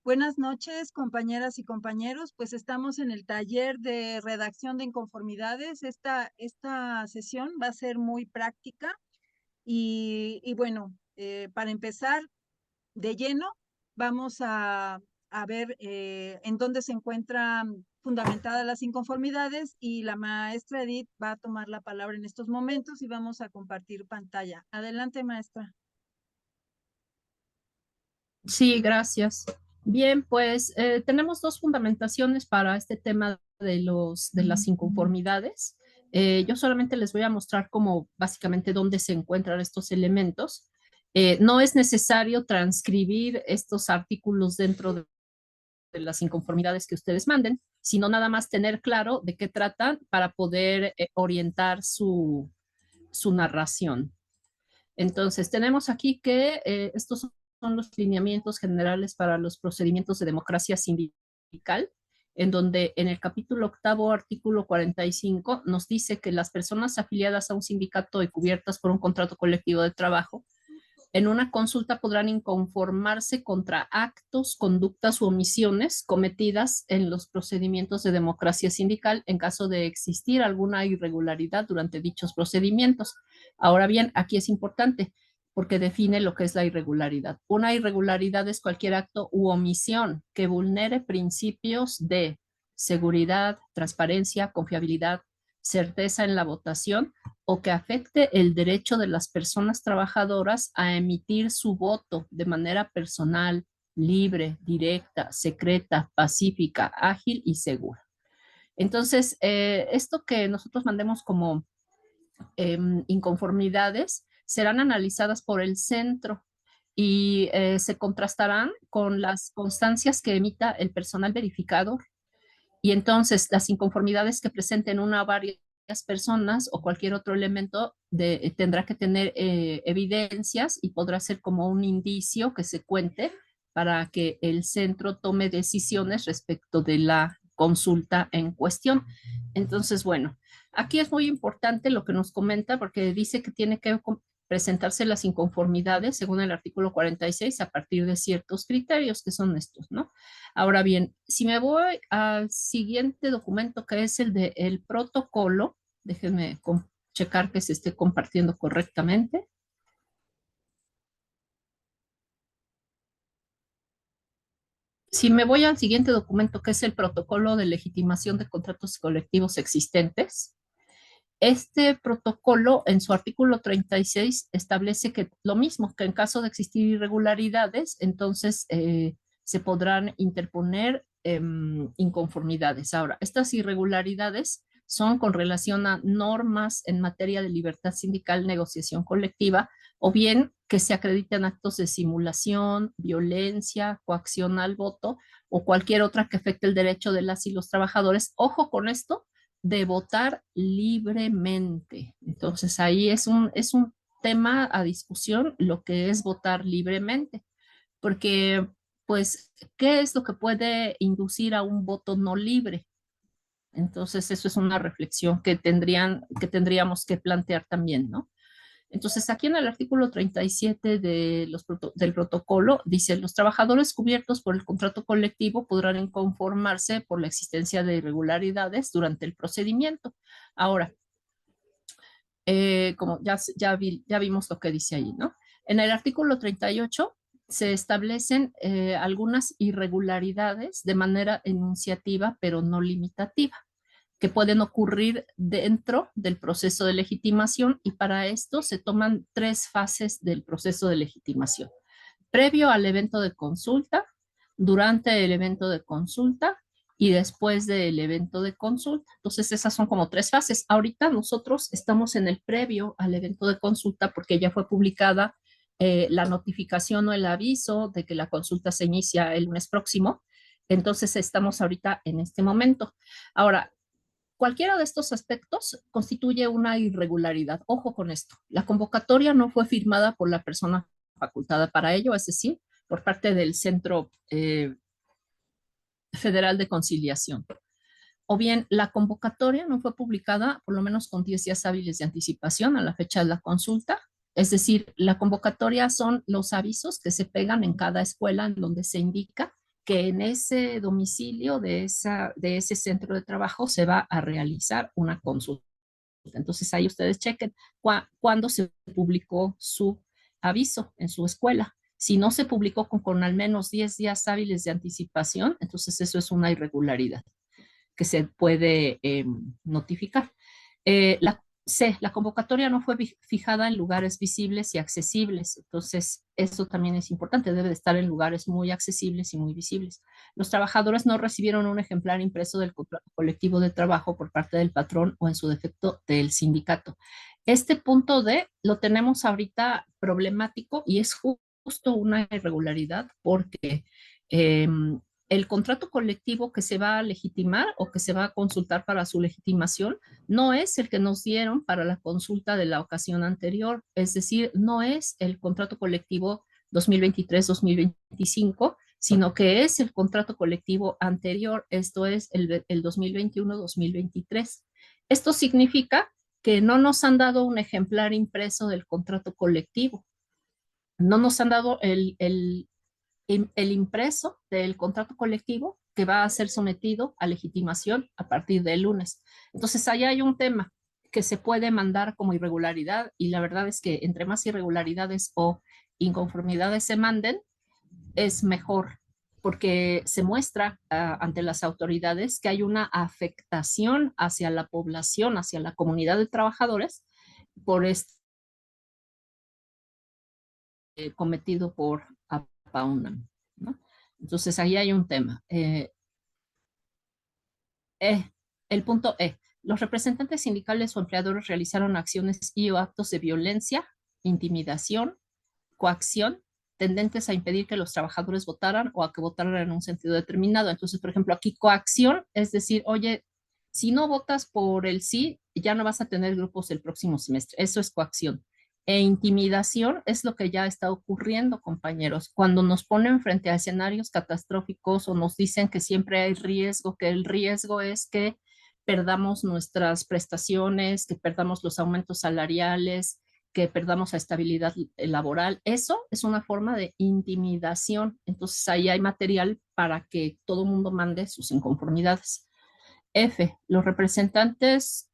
Buenas noches, compañeras y compañeros. Pues estamos en el taller de redacción de inconformidades. Esta sesión va a ser muy práctica y bueno, para empezar de lleno, vamos a ver en dónde se encuentran fundamentadas las inconformidades y la maestra Edith va a tomar la palabra en estos momentos y vamos a compartir pantalla. Adelante, maestra. Sí, gracias. Bien, pues tenemos dos fundamentaciones para este tema de las inconformidades. Yo solamente les voy a mostrar como básicamente dónde se encuentran estos elementos. No es necesario transcribir estos artículos dentro de las inconformidades que ustedes manden, sino nada más tener claro de qué tratan para poder orientar su narración. Entonces, tenemos aquí que estos son los lineamientos generales para los procedimientos de democracia sindical, en donde en el capítulo octavo, artículo 45, nos dice que las personas afiliadas a un sindicato y cubiertas por un contrato colectivo de trabajo en una consulta podrán inconformarse contra actos, conductas u omisiones cometidas en los procedimientos de democracia sindical en caso de existir alguna irregularidad durante dichos procedimientos. Ahora bien, aquí es importante porque define lo que es la irregularidad. Una irregularidad es cualquier acto u omisión que vulnere principios de seguridad, transparencia, confiabilidad, certeza en la votación o que afecte el derecho de las personas trabajadoras a emitir su voto de manera personal, libre, directa, secreta, pacífica, ágil y segura. Entonces, esto que nosotros mandemos como inconformidades serán analizadas por el centro y se contrastarán con las constancias que emita el personal verificador. Y entonces las inconformidades que presenten una o varias personas o cualquier otro elemento tendrá que tener evidencias y podrá ser como un indicio que se cuente para que el centro tome decisiones respecto de la consulta en cuestión. Entonces, bueno, aquí es muy importante lo que nos comenta porque dice que tiene que presentarse las inconformidades según el artículo 46 a partir de ciertos criterios que son estos, ¿no? Ahora bien, si me voy al siguiente documento que es el del protocolo, déjenme checar que se esté compartiendo correctamente. Si me voy al siguiente documento que es el protocolo de legitimación de contratos colectivos existentes, este protocolo en su artículo 36 establece que lo mismo, que en caso de existir irregularidades, entonces se podrán interponer inconformidades. Ahora, estas irregularidades son con relación a normas en materia de libertad sindical, negociación colectiva, o bien que se acrediten actos de simulación, violencia, coacción al voto o cualquier otra que afecte el derecho de las y los trabajadores. Ojo con esto, de votar libremente. Entonces ahí es un tema a discusión lo que es votar libremente, porque pues, ¿qué es lo que puede inducir a un voto no libre? Entonces eso es una reflexión que tendríamos que plantear también, ¿no? Entonces, aquí en el artículo 37 del protocolo dice, los trabajadores cubiertos por el contrato colectivo podrán inconformarse por la existencia de irregularidades durante el procedimiento. Ahora, como ya vimos lo que dice ahí, ¿no? En el artículo 38 se establecen algunas irregularidades de manera enunciativa, pero no limitativa, que pueden ocurrir dentro del proceso de legitimación y para esto se toman tres fases del proceso de legitimación. Previo al evento de consulta, durante el evento de consulta y después del evento de consulta. Entonces esas son como tres fases. Ahorita nosotros estamos en el previo al evento de consulta porque ya fue publicada la notificación o el aviso de que la consulta se inicia el lunes próximo. Entonces estamos ahorita en este momento. Ahora, cualquiera de estos aspectos constituye una irregularidad. Ojo con esto. La convocatoria no fue firmada por la persona facultada para ello, es decir, por parte del Centro Federal de Conciliación. O bien, la convocatoria no fue publicada por lo menos con 10 días hábiles de anticipación a la fecha de la consulta. Es decir, la convocatoria son los avisos que se pegan en cada escuela en donde se indica que en ese domicilio de ese centro de trabajo se va a realizar una consulta. Entonces ahí ustedes chequen cuándo se publicó su aviso en su escuela. Si no se publicó con al menos 10 días hábiles de anticipación, entonces eso es una irregularidad que se puede notificar. La convocatoria no fue fijada en lugares visibles y accesibles, entonces eso también es importante, debe de estar en lugares muy accesibles y muy visibles. Los trabajadores no recibieron un ejemplar impreso del contrato colectivo de trabajo por parte del patrón o en su defecto del sindicato. Este punto D lo tenemos ahorita problemático y es justo una irregularidad porque el contrato colectivo que se va a legitimar o que se va a consultar para su legitimación no es el que nos dieron para la consulta de la ocasión anterior, es decir, no es el contrato colectivo 2023-2025, sino que es el contrato colectivo anterior, esto es el 2021-2023. Esto significa que no nos han dado un ejemplar impreso del contrato colectivo, no nos han dado el impreso del contrato colectivo que va a ser sometido a legitimación a partir del lunes. Entonces, ahí hay un tema que se puede mandar como irregularidad y la verdad es que entre más irregularidades o inconformidades se manden, es mejor porque se muestra ante las autoridades que hay una afectación hacia la población, hacia la comunidad de trabajadores por este cometido por APAUNAM, ¿no? Entonces ahí hay un tema. E, el punto E. Los representantes sindicales o empleadores realizaron acciones y o actos de violencia, intimidación, coacción, tendentes a impedir que los trabajadores votaran o a que votaran en un sentido determinado. Entonces, por ejemplo, aquí coacción es decir, oye, si no votas por el sí, ya no vas a tener grupos el próximo semestre. Eso es coacción. E intimidación es lo que ya está ocurriendo, compañeros. Cuando nos ponen frente a escenarios catastróficos o nos dicen que siempre hay riesgo, que el riesgo es que perdamos nuestras prestaciones, que perdamos los aumentos salariales, que perdamos la estabilidad laboral. Eso es una forma de intimidación. Entonces ahí hay material para que todo el mundo mande sus inconformidades. F, los representantes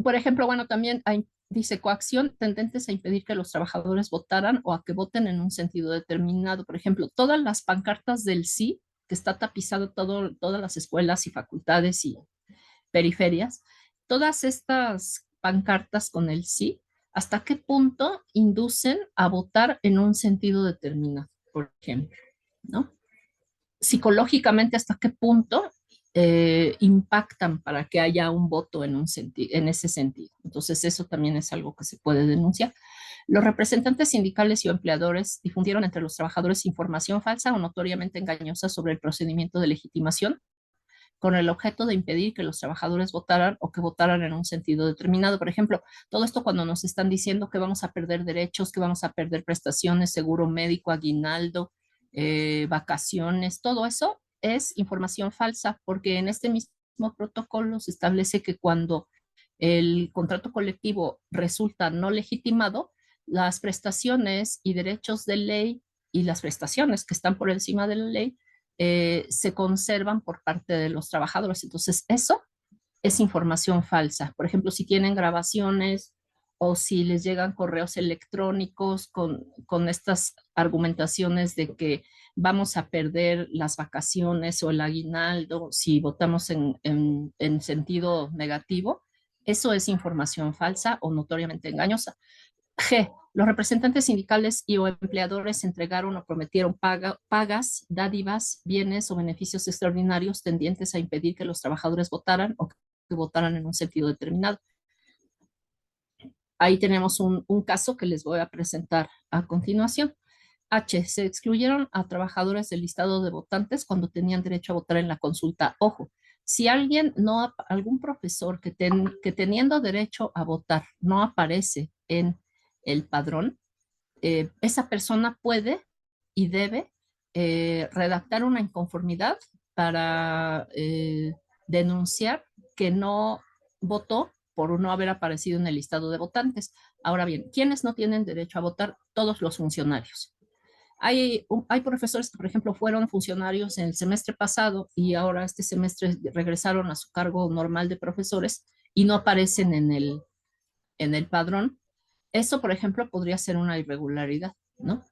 por ejemplo, bueno, también hay, dice coacción tendentes a impedir que los trabajadores votaran o a que voten en un sentido determinado. Por ejemplo, todas las pancartas del sí, que está tapizado todas las escuelas y facultades y periferias, todas estas pancartas con el sí, ¿hasta qué punto inducen a votar en un sentido determinado? Por ejemplo, ¿no? Psicológicamente, ¿hasta qué punto impactan para que haya un voto en ese sentido? Entonces, eso también es algo que se puede denunciar. Los representantes sindicales y empleadores difundieron entre los trabajadores información falsa o notoriamente engañosa sobre el procedimiento de legitimación con el objeto de impedir que los trabajadores votaran o que votaran en un sentido determinado. Por ejemplo, todo esto cuando nos están diciendo que vamos a perder derechos, que vamos a perder prestaciones, seguro médico, aguinaldo, vacaciones, todo eso es información falsa, porque en este mismo protocolo se establece que cuando el contrato colectivo resulta no legitimado, las prestaciones y derechos de ley y las prestaciones que están por encima de la ley se conservan por parte de los trabajadores. Entonces, eso es información falsa. Por ejemplo, si tienen grabaciones o si les llegan correos electrónicos con estas argumentaciones de que vamos a perder las vacaciones o el aguinaldo si votamos en sentido negativo, eso es información falsa o notoriamente engañosa. G. Los representantes sindicales y o empleadores entregaron o prometieron pagas, dádivas, bienes o beneficios extraordinarios tendientes a impedir que los trabajadores votaran o que votaran en un sentido determinado. Ahí tenemos un caso que les voy a presentar a continuación. H. Se excluyeron a trabajadores del listado de votantes cuando tenían derecho a votar en la consulta. Ojo, si algún profesor que teniendo derecho a votar no aparece en el padrón, esa persona puede y debe redactar una inconformidad para denunciar que no votó por no haber aparecido en el listado de votantes. Ahora bien, ¿quiénes no tienen derecho a votar? Todos los funcionarios. Hay profesores que, por ejemplo, fueron funcionarios en el semestre pasado y ahora este semestre regresaron a su cargo normal de profesores y no aparecen en el padrón. Eso, por ejemplo, podría ser una irregularidad, ¿no?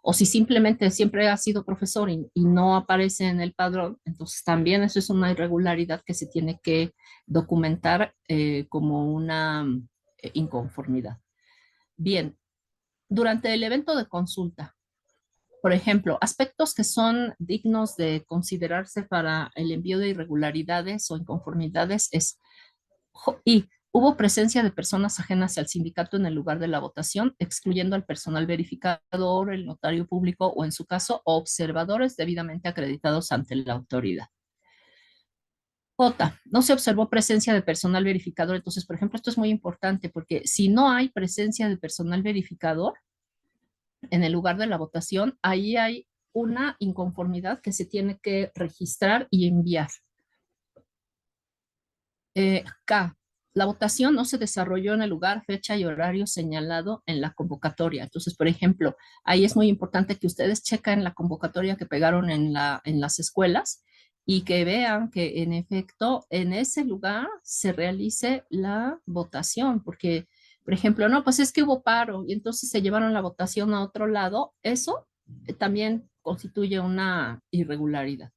O si simplemente siempre ha sido profesor y no aparece en el padrón, entonces también eso es una irregularidad que se tiene que documentar como una inconformidad. Bien, durante el evento de consulta, por ejemplo, aspectos que son dignos de considerarse para el envío de irregularidades o inconformidades es y hubo presencia de personas ajenas al sindicato en el lugar de la votación, excluyendo al personal verificador, el notario público o, en su caso, observadores debidamente acreditados ante la autoridad. J. No se observó presencia de personal verificador. Entonces, por ejemplo, esto es muy importante porque si no hay presencia de personal verificador en el lugar de la votación, ahí hay una inconformidad que se tiene que registrar y enviar. K. La votación no se desarrolló en el lugar, fecha y horario señalado en la convocatoria. Entonces, por ejemplo, ahí es muy importante que ustedes chequen la convocatoria que pegaron en las escuelas y que vean que en efecto en ese lugar se realice la votación, porque, por ejemplo, no, pues es que hubo paro y entonces se llevaron la votación a otro lado. Eso también constituye una irregularidad.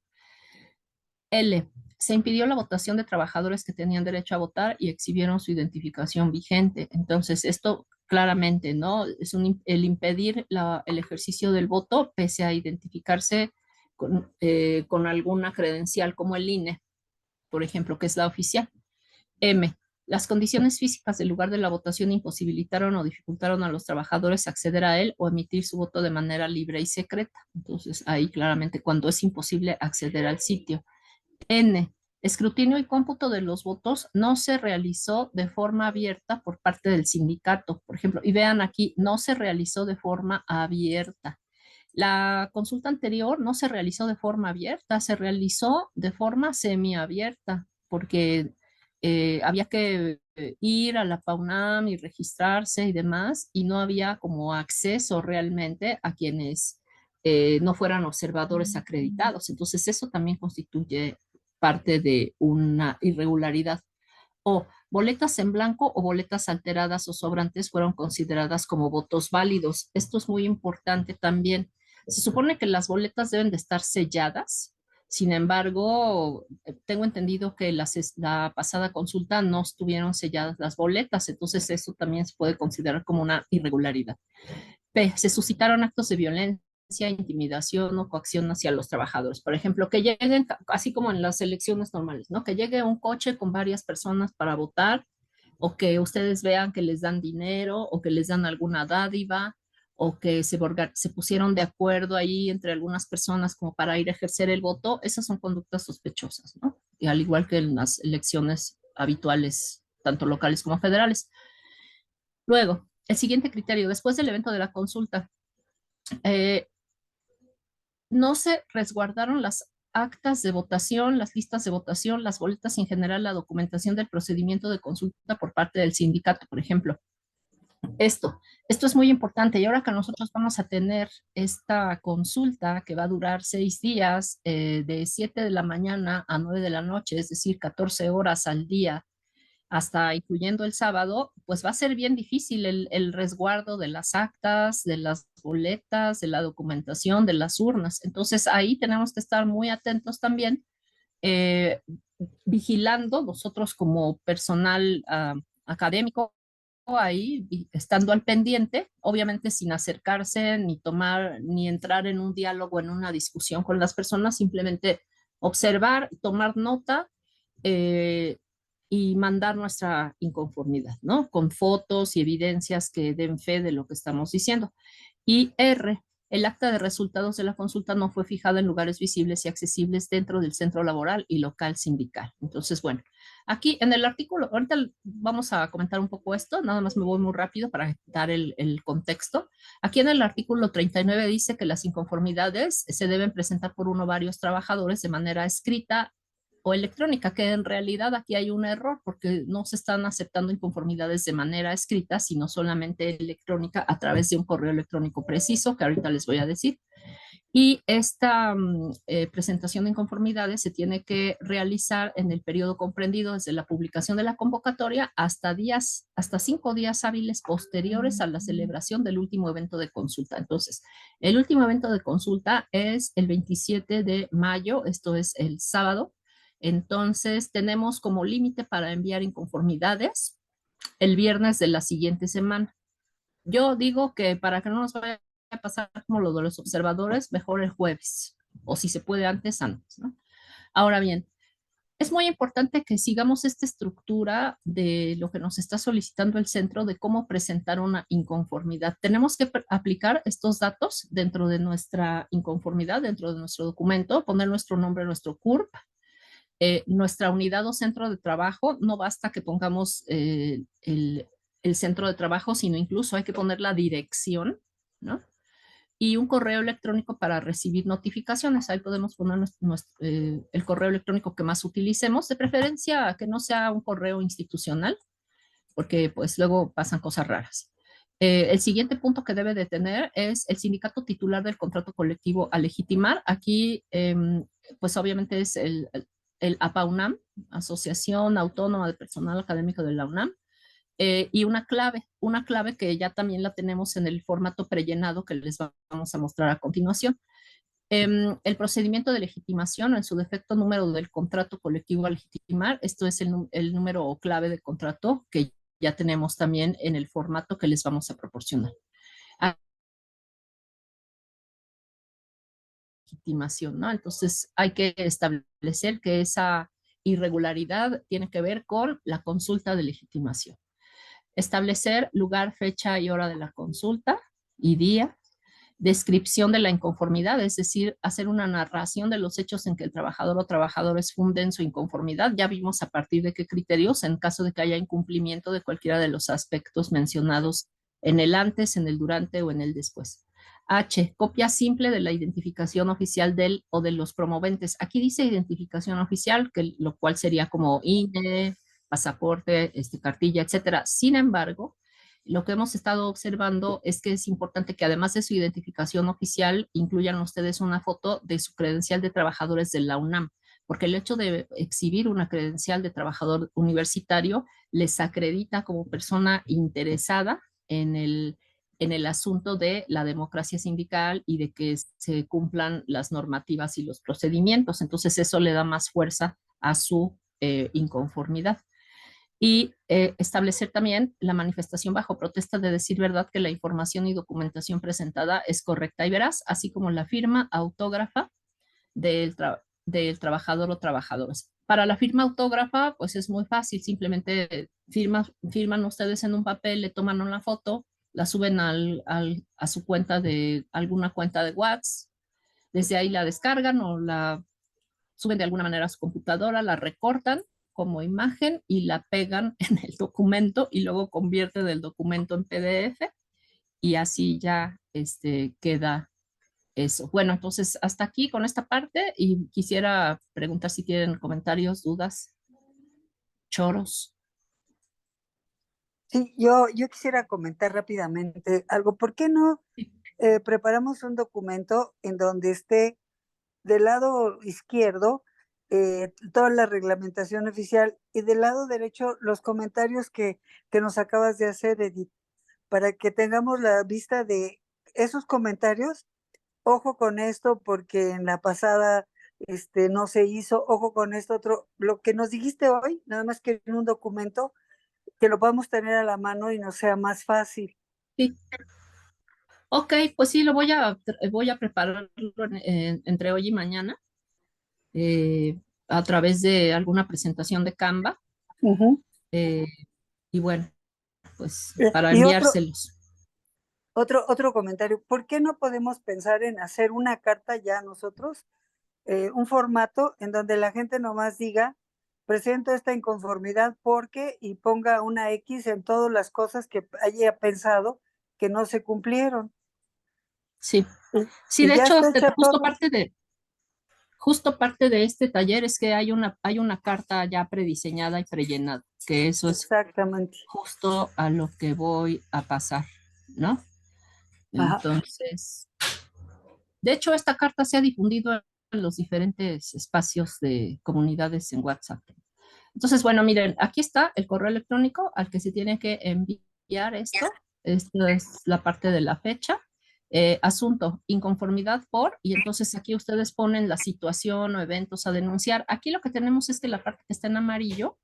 L. Se impidió la votación de trabajadores que tenían derecho a votar y exhibieron su identificación vigente. Entonces, esto claramente, ¿no? Es el impedir el ejercicio del voto pese a identificarse con alguna credencial como el INE, por ejemplo, que es la oficial. M. Las condiciones físicas del lugar de la votación imposibilitaron o dificultaron a los trabajadores acceder a él o emitir su voto de manera libre y secreta. Entonces, ahí claramente cuando es imposible acceder al sitio. N. Escrutinio y cómputo de los votos no se realizó de forma abierta por parte del sindicato, por ejemplo, y vean aquí, no se realizó de forma abierta. La consulta anterior no se realizó de forma abierta, se realizó de forma semiabierta, porque había que ir a la PAUNAM y registrarse y demás, y no había como acceso realmente a quienes no fueran observadores acreditados. Entonces, eso también constituye parte de una irregularidad. O boletas en blanco o boletas alteradas o sobrantes fueron consideradas como votos válidos. Esto es muy importante también. Se supone que las boletas deben de estar selladas. Sin embargo, tengo entendido que la pasada consulta no estuvieron selladas las boletas, entonces eso también se puede considerar como una irregularidad. P. Se suscitaron actos de violencia, intimidación o coacción hacia los trabajadores. Por ejemplo, que lleguen, así como en las elecciones normales, ¿no? Que llegue un coche con varias personas para votar o que ustedes vean que les dan dinero o que les dan alguna dádiva o que se pusieron de acuerdo ahí entre algunas personas como para ir a ejercer el voto. Esas son conductas sospechosas, ¿no? Y al igual que en las elecciones habituales, tanto locales como federales. Luego, el siguiente criterio, después del evento de la consulta, eh, no se resguardaron las actas de votación, las listas de votación, las boletas y en general la documentación del procedimiento de consulta por parte del sindicato, por ejemplo. Esto es muy importante y ahora que nosotros vamos a tener esta consulta que va a durar 6 días, de 7 de la mañana a 9 de la noche, es decir, 14 horas al día, hasta incluyendo el sábado, pues va a ser bien difícil el resguardo de las actas, de las boletas, de la documentación, de las urnas. Entonces ahí tenemos que estar muy atentos también, eh, vigilando nosotros como personal académico ahí, estando al pendiente, obviamente sin acercarse, ni tomar, ni entrar en un diálogo, en una discusión con las personas, simplemente observar, tomar nota eh, y mandar nuestra inconformidad, ¿no? Con fotos y evidencias que den fe de lo que estamos diciendo. Y R, el acta de resultados de la consulta no fue fijada en lugares visibles y accesibles dentro del centro laboral y local sindical. Entonces, bueno, aquí en el artículo, ahorita vamos a comentar un poco esto, nada más me voy muy rápido para dar el contexto. Aquí en el artículo 39 dice que las inconformidades se deben presentar por uno o varios trabajadores de manera escrita o electrónica, que en realidad aquí hay un error porque no se están aceptando inconformidades de manera escrita, sino solamente electrónica a través de un correo electrónico preciso, que ahorita les voy a decir. Y esta presentación de inconformidades se tiene que realizar en el periodo comprendido desde la publicación de la convocatoria hasta 5 días hábiles posteriores a la celebración del último evento de consulta. Entonces, el último evento de consulta es el 27 de mayo, esto es el sábado. Entonces, tenemos como límite para enviar inconformidades el viernes de la siguiente semana. Yo digo que para que no nos vaya a pasar como lo de los observadores, mejor el jueves, o si se puede antes, ¿no? Ahora bien, es muy importante que sigamos esta estructura de lo que nos está solicitando el centro de cómo presentar una inconformidad. Tenemos que aplicar estos datos dentro de nuestra inconformidad, dentro de nuestro documento, poner nuestro nombre, nuestro CURP, nuestra unidad o centro de trabajo. No basta que pongamos el centro de trabajo, sino incluso hay que poner la dirección, ¿no? Y un correo electrónico para recibir notificaciones. Ahí podemos poner el correo electrónico que más utilicemos, de preferencia que no sea un correo institucional, porque pues luego pasan cosas raras. El siguiente punto que debe de tener es el sindicato titular del contrato colectivo a legitimar. Aquí, pues obviamente es el APAUNAM, Asociación Autónoma de Personal Académico de la UNAM, y una clave que ya también la tenemos en el formato prellenado que les vamos a mostrar a continuación. El procedimiento de legitimación, en su defecto número del contrato colectivo a legitimar, esto es el número o clave de contrato que ya tenemos también en el formato que les vamos a proporcionar. Legitimación, ¿no? Entonces hay que establecer que esa irregularidad tiene que ver con la consulta de legitimación. Establecer lugar, fecha y hora de la consulta y día. Descripción de la inconformidad, es decir, hacer una narración de los hechos en que el trabajador o trabajadores funden su inconformidad. Ya vimos a partir de qué criterios, en caso de que haya incumplimiento de cualquiera de los aspectos mencionados en el antes, en el durante o en el después. H, copia simple de la identificación oficial del o de los promoventes. Aquí dice identificación oficial, que lo cual sería como INE, pasaporte, cartilla, etcétera. Sin embargo, lo que hemos estado observando es que es importante que además de su identificación oficial, incluyan ustedes una foto de su credencial de trabajadores de la UNAM, porque el hecho de exhibir una credencial de trabajador universitario les acredita como persona interesada en el asunto de la democracia sindical y de que se cumplan las normativas y los procedimientos. Entonces eso le da más fuerza a su inconformidad. Y establecer también la manifestación bajo protesta de decir verdad que la información y documentación presentada es correcta y veraz, así como la firma autógrafa del trabajador o trabajadores. Para la firma autógrafa, pues es muy fácil, simplemente firman ustedes en un papel, le toman una foto, la suben a su cuenta alguna cuenta de WhatsApp, desde ahí la descargan o la suben de alguna manera a su computadora, la recortan como imagen y la pegan en el documento y luego convierten el documento en PDF y así ya queda eso. Bueno, entonces hasta aquí con esta parte y quisiera preguntar si tienen comentarios, dudas, choros. Sí, yo quisiera comentar rápidamente algo. ¿Por qué no preparamos un documento en donde esté del lado izquierdo toda la reglamentación oficial y del lado derecho los comentarios que nos acabas de hacer, Edith, para que tengamos la vista de esos comentarios? Ojo con esto porque en la pasada no se hizo, ojo con esto otro, lo que nos dijiste hoy, nada más que en un documento que lo podamos tener a la mano y nos sea más fácil. Sí. Ok, pues sí, voy a prepararlo entre hoy y mañana a través de alguna presentación de Canva. eh, y bueno, pues para Y enviárselos. otro comentario, ¿por qué no podemos pensar en hacer una carta ya nosotros, un formato en donde la gente nomás diga, presento esta inconformidad porque, y ponga una X en todas las cosas que haya pensado que no se cumplieron? Sí, sí, Y de ya hecho, está hecha todo. justo parte de este taller es que hay una carta ya prediseñada y prellenada, que eso es Exactamente. justo a lo que voy a pasar, ¿no? Ajá. Entonces, De hecho, esta carta se ha difundido en los diferentes espacios de comunidades en WhatsApp. Entonces, bueno, miren, aquí está el correo electrónico al que se tiene que enviar esto. Esta es la parte de la fecha. Asunto, inconformidad por, y entonces aquí ustedes ponen la situación o eventos a denunciar. Aquí lo que tenemos es que la parte que está en amarillo,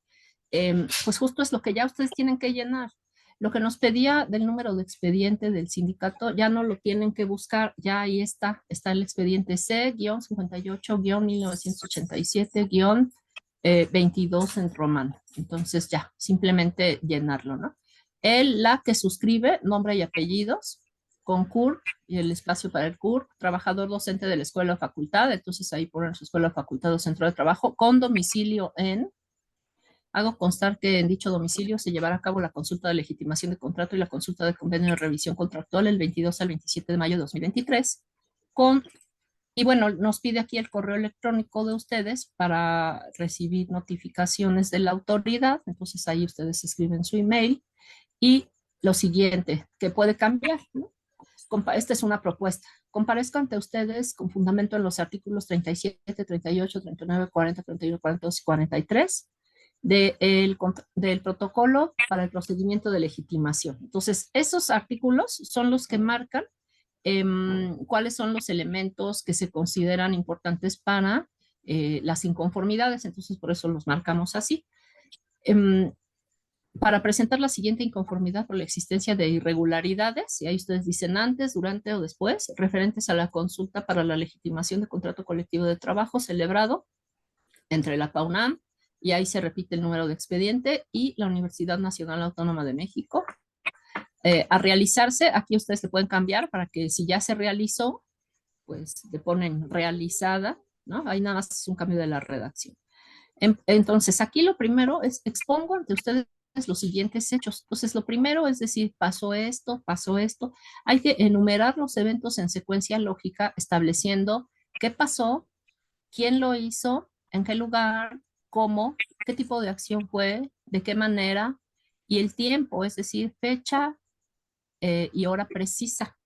pues justo es lo que ya ustedes tienen que llenar. Lo que nos pedía del número de expediente del sindicato, ya no lo tienen que buscar, ya ahí está el expediente C-58-1987-22 en romano. Entonces ya, simplemente llenarlo, ¿no? La que suscribe, nombre y apellidos, con CURP y el espacio para el CURP, trabajador docente de la escuela o facultad, entonces ahí ponen su escuela o facultad o centro de trabajo, con domicilio en. Hago constar que en dicho domicilio se llevará a cabo la consulta de legitimación de contrato y la consulta de convenio de revisión contractual el 22 al 27 de mayo de 2023. Y bueno, nos pide aquí el correo electrónico de ustedes para recibir notificaciones de la autoridad. Entonces ahí ustedes escriben su email. Y lo siguiente, que puede cambiar, ¿no? Esta es una propuesta. Comparezco ante ustedes con fundamento en los artículos 37, 38, 39, 40, 41, 42 y 43 del protocolo para el procedimiento de legitimación. Entonces, esos artículos son los que marcan cuáles son los elementos que se consideran importantes para las inconformidades. Entonces, por eso los marcamos así. Para presentar la siguiente inconformidad por la existencia de irregularidades, y ahí ustedes dicen antes, durante o después, referentes a la consulta para la legitimación de contrato colectivo de trabajo celebrado entre la PAUNAM, y ahí se repite el número de expediente, y la Universidad Nacional Autónoma de México. A realizarse, aquí ustedes le pueden cambiar para que si ya se realizó, pues le ponen realizada, ¿no? Ahí nada más es un cambio de la redacción. Entonces, aquí lo primero es expongo ante ustedes los siguientes hechos. Entonces, lo primero es decir, pasó esto, pasó esto. Hay que enumerar los eventos en secuencia lógica, estableciendo qué pasó, quién lo hizo, en qué lugar, cómo, qué tipo de acción fue, de qué manera, y el tiempo, es decir, fecha y hora precisa.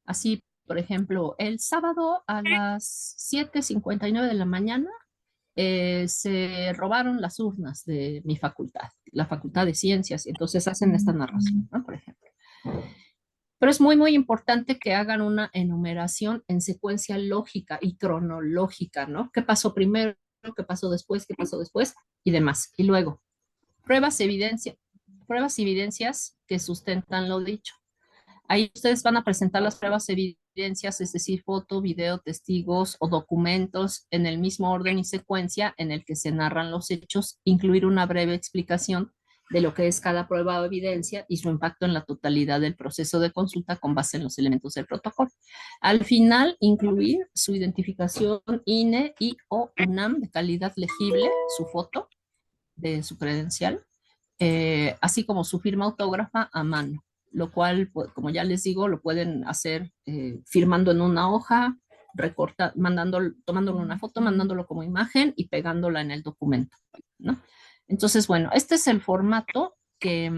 Así, por ejemplo, el sábado a las 7:59 de la mañana se robaron las urnas de mi facultad, la Facultad de Ciencias, y entonces hacen esta narración, ¿no? Por ejemplo. Pero es muy, muy importante que hagan una enumeración en secuencia lógica y cronológica, ¿no? ¿Qué pasó primero? ¿Qué pasó después? ¿Qué pasó después? Y demás. Y luego, pruebas y evidencias que sustentan lo dicho. Ahí ustedes van a presentar las pruebas, evidencias, es decir, foto, video, testigos o documentos en el mismo orden y secuencia en el que se narran los hechos, incluir una breve explicación de lo que es cada prueba o evidencia y su impacto en la totalidad del proceso de consulta con base en los elementos del protocolo. Al final, incluir su identificación INE y o UNAM de calidad legible, su foto de su credencial, así como su firma autógrafa a mano, lo cual, pues, como ya les digo, lo pueden hacer firmando en una hoja, tomándolo una foto, mandándolo como imagen y pegándola en el documento, ¿no? Entonces, bueno, este es el formato que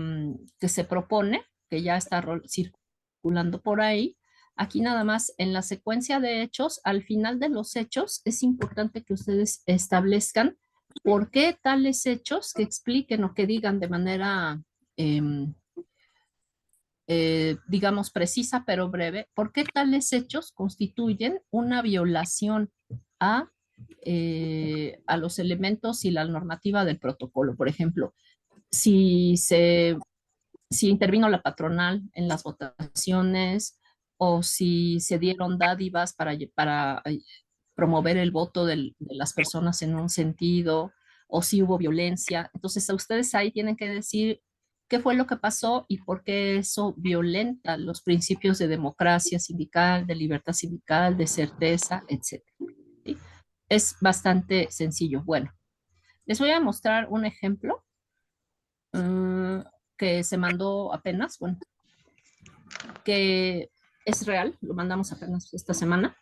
se propone, que ya está circulando por ahí. Aquí nada más en la secuencia de hechos, al final de los hechos, es importante que ustedes establezcan por qué tales hechos, que expliquen o que digan de manera, digamos, precisa pero breve, por qué tales hechos constituyen una violación a los elementos y la normativa del protocolo. Por ejemplo, si intervino la patronal en las votaciones o si se dieron dádivas para promover el voto de las personas en un sentido, o si hubo violencia. Entonces, a ustedes ahí tienen que decir qué fue lo que pasó y por qué eso violenta los principios de democracia sindical, de libertad sindical, de certeza, etc. ¿Sí? Es bastante sencillo. Bueno, les voy a mostrar un ejemplo que se mandó apenas, bueno, que es real, lo mandamos apenas esta semana.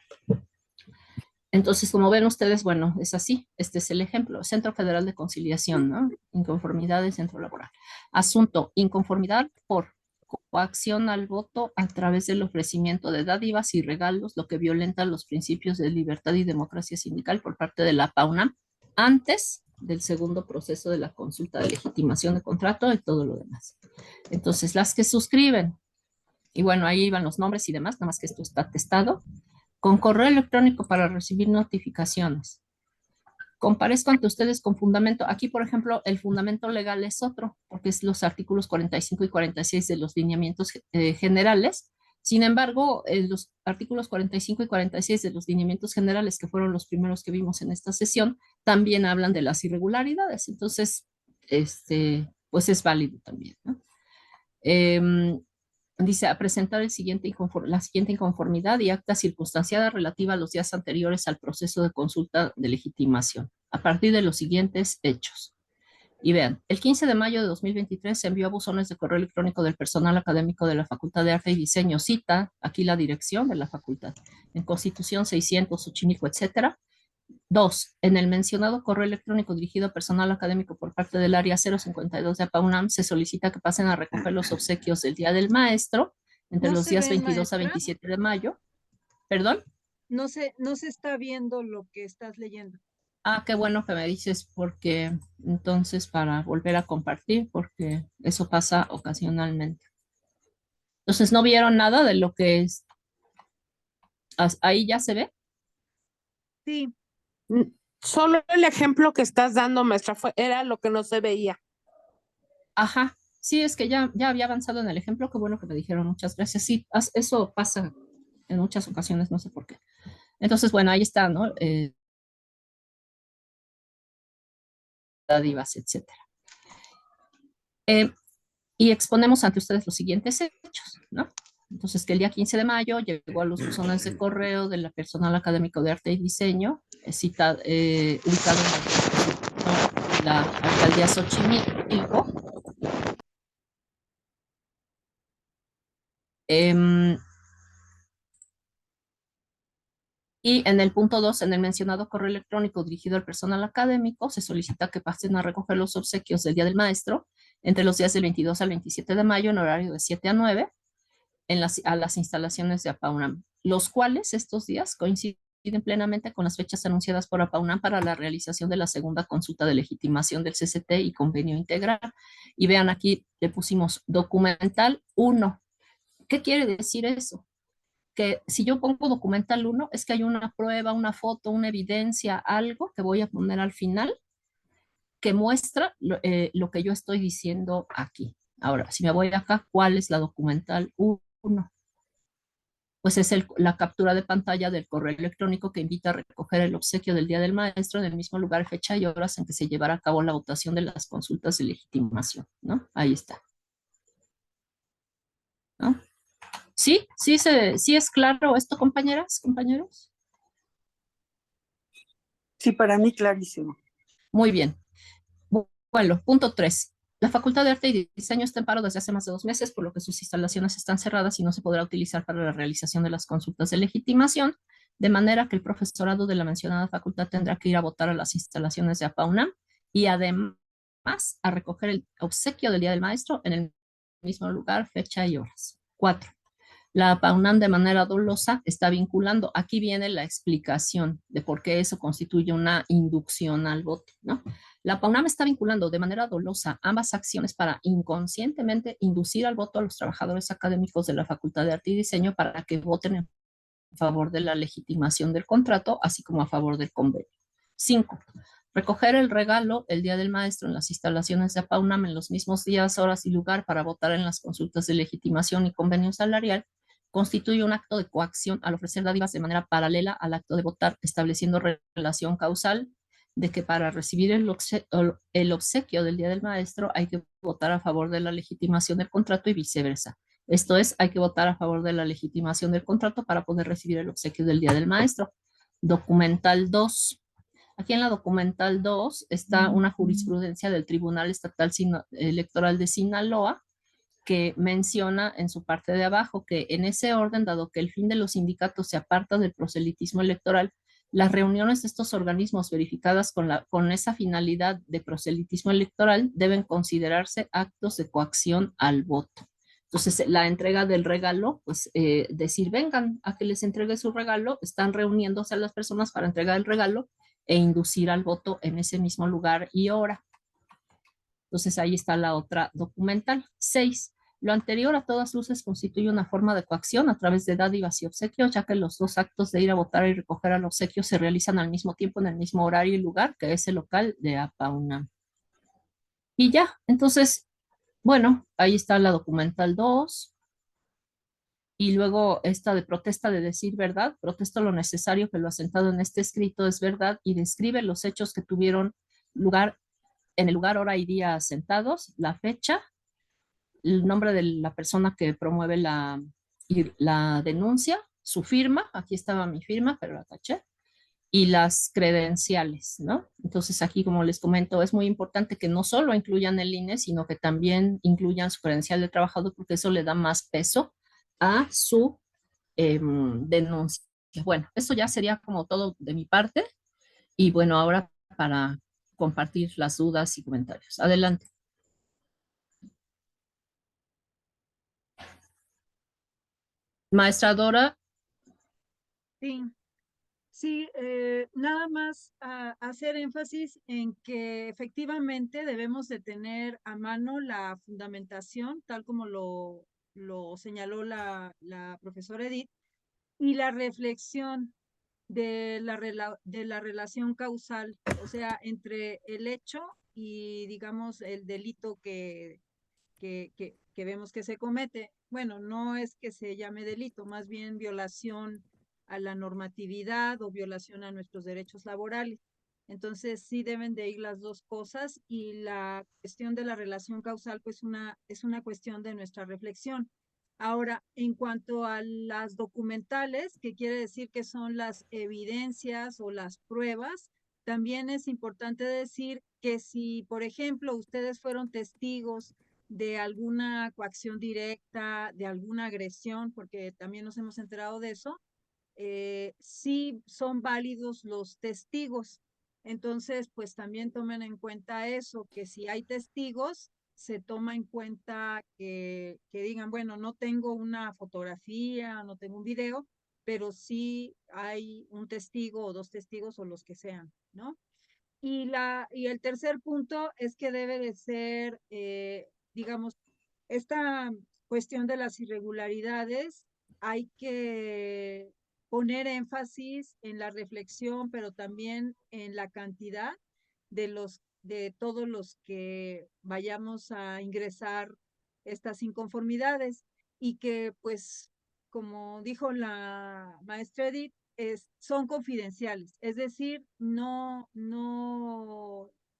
Entonces, como ven ustedes, bueno, es así. Este es el ejemplo. Centro Federal de Conciliación, ¿no? Inconformidad de centro laboral. Asunto, inconformidad por coacción al voto a través del ofrecimiento de dádivas y regalos, lo que violenta los principios de libertad y democracia sindical por parte de la PAUNAM antes del segundo proceso de la consulta de legitimación de contrato y todo lo demás. Entonces, las que suscriben, y bueno, ahí iban los nombres y demás, nada más que esto está atestado, con correo electrónico para recibir notificaciones. Comparezco ante ustedes con fundamento. Aquí, por ejemplo, el fundamento legal es otro, porque es los artículos 45 y 46 de los lineamientos generales. Sin embargo, los artículos 45 y 46 de los lineamientos generales, que fueron los primeros que vimos en esta sesión, también hablan de las irregularidades. Entonces, pues es válido también, ¿no? Dice, a presentar la siguiente inconformidad y acta circunstanciada relativa a los días anteriores al proceso de consulta de legitimación, a partir de los siguientes hechos. Y vean, el 15 de mayo de 2023 se envió a buzones de correo electrónico del personal académico de la Facultad de Arte y Diseño, cita aquí la dirección de la facultad, en Constitución 600, Xochimilco, etcétera. 2. En el mencionado correo electrónico dirigido a personal académico por parte del área 052 de APAUNAM se solicita que pasen a recoger los obsequios del Día del Maestro entre los días 22 a 27 de mayo. ¿Perdón? No se está viendo lo que estás leyendo. Ah, qué bueno que me dices, porque entonces para volver a compartir, porque eso pasa ocasionalmente. Entonces, ¿no vieron nada de lo que es? ¿Ahí ya se ve? Sí. Solo el ejemplo que estás dando, maestra, era lo que no se veía. Ajá, sí, es que ya había avanzado en el ejemplo, qué bueno que me dijeron, muchas gracias. Sí, eso pasa en muchas ocasiones, no sé por qué. Entonces, bueno, ahí está, ¿no? Dádivas, etcétera. Y exponemos ante ustedes los siguientes hechos, ¿no? Entonces, que el día 15 de mayo llegó a los buzones de correo de la personal académico de arte y diseño, ubicado en la alcaldía Xochimilco. Y en el punto 2, en el mencionado correo electrónico dirigido al personal académico, se solicita que pasen a recoger los obsequios del Día del Maestro entre los días del 22 al 27 de mayo en horario de 7 a 9 a las instalaciones de APAUNAM, los cuales estos días coinciden plenamente con las fechas anunciadas por APAUNAM para la realización de la segunda consulta de legitimación del CCT y convenio integral. Y vean aquí, le pusimos documental 1. ¿Qué quiere decir eso? Que si yo pongo documental 1, es que hay una prueba, una foto, una evidencia, algo que voy a poner al final que muestra lo que yo estoy diciendo aquí. Ahora, si me voy acá, ¿cuál es la documental 1? Pues es la captura de pantalla del correo electrónico que invita a recoger el obsequio del Día del Maestro en el mismo lugar, fecha y horas en que se llevará a cabo la votación de las consultas de legitimación, ¿no? Ahí está. ¿No? ¿Sí? ¿Sí es claro esto, compañeras, compañeros? Sí, para mí clarísimo. Muy bien. Bueno, punto 3. La Facultad de Arte y Diseño está en paro desde hace más de 2 meses, por lo que sus instalaciones están cerradas y no se podrá utilizar para la realización de las consultas de legitimación, de manera que el profesorado de la mencionada facultad tendrá que ir a votar a las instalaciones de APAUNAM y además a recoger el obsequio del Día del Maestro en el mismo lugar, fecha y horas. 4. La APAUNAM de manera dolosa está vinculando. Aquí viene la explicación de por qué eso constituye una inducción al voto, ¿no? La APAUNAM está vinculando de manera dolosa ambas acciones para inconscientemente inducir al voto a los trabajadores académicos de la Facultad de Arte y Diseño para que voten en favor de la legitimación del contrato, así como a favor del convenio. 5. Recoger el regalo el Día del Maestro en las instalaciones de APAUNAM en los mismos días, horas y lugar para votar en las consultas de legitimación y convenio salarial constituye un acto de coacción al ofrecer dádivas de manera paralela al acto de votar, estableciendo relación causal de que para recibir el obsequio del Día del Maestro hay que votar a favor de la legitimación del contrato y viceversa. Esto es, hay que votar a favor de la legitimación del contrato para poder recibir el obsequio del Día del Maestro. Documental 2. Aquí en la documental 2 está una jurisprudencia del Tribunal Estatal Electoral de Sinaloa que menciona en su parte de abajo que en ese orden, dado que el fin de los sindicatos se aparta del proselitismo electoral, las reuniones de estos organismos verificadas con esa finalidad de proselitismo electoral deben considerarse actos de coacción al voto. Entonces, la entrega del regalo, pues decir, vengan a que les entregue su regalo, están reuniéndose a las personas para entregar el regalo e inducir al voto en ese mismo lugar y hora. Entonces, ahí está la otra documental. 6. Lo anterior a todas luces constituye una forma de coacción a través de dádivas y obsequios, ya que los dos actos de ir a votar y recoger al obsequio se realizan al mismo tiempo en el mismo horario y lugar, que es el local de APA-UNAM. Y ya, entonces, bueno, ahí está la documental 2. Y luego esta de protesta de decir verdad, protesto lo necesario que lo asentado en este escrito es verdad y describe los hechos que tuvieron lugar en el lugar, hora y día asentados, la fecha, el nombre de la persona que promueve la denuncia, su firma, aquí estaba mi firma, pero la taché, y las credenciales, ¿no? Entonces aquí, como les comento, es muy importante que no solo incluyan el INE, sino que también incluyan su credencial de trabajador, porque eso le da más peso a su denuncia. Bueno, eso ya sería como todo de mi parte. Y bueno, ahora para compartir las dudas y comentarios. Adelante. Maestra Dora. Sí, sí, nada más hacer énfasis en que efectivamente debemos de tener a mano la fundamentación, tal como lo señaló la profesora Edith, y la reflexión de la relación causal, o sea, entre el hecho y, digamos, el delito que vemos que se comete. Bueno, no es que se llame delito, más bien violación a la normatividad o violación a nuestros derechos laborales. Entonces, sí deben de ir las dos cosas y la cuestión de la relación causal, pues es una cuestión de nuestra reflexión. Ahora, en cuanto a las documentales, que quiere decir que son las evidencias o las pruebas, también es importante decir que si, por ejemplo, ustedes fueron testigos de alguna coacción directa, de alguna agresión, porque también nos hemos enterado de eso, sí son válidos los testigos. Entonces, pues también tomen en cuenta eso, que si hay testigos, se toma en cuenta que digan, bueno, no tengo una fotografía, no tengo un video, pero sí hay un testigo o dos testigos o los que sean, ¿no? Y el tercer punto es que debe de ser, digamos, esta cuestión de las irregularidades, hay que poner énfasis en la reflexión, pero también en la cantidad de todos los que vayamos a ingresar estas inconformidades y que, pues, como dijo la maestra Edith, son confidenciales, es decir, no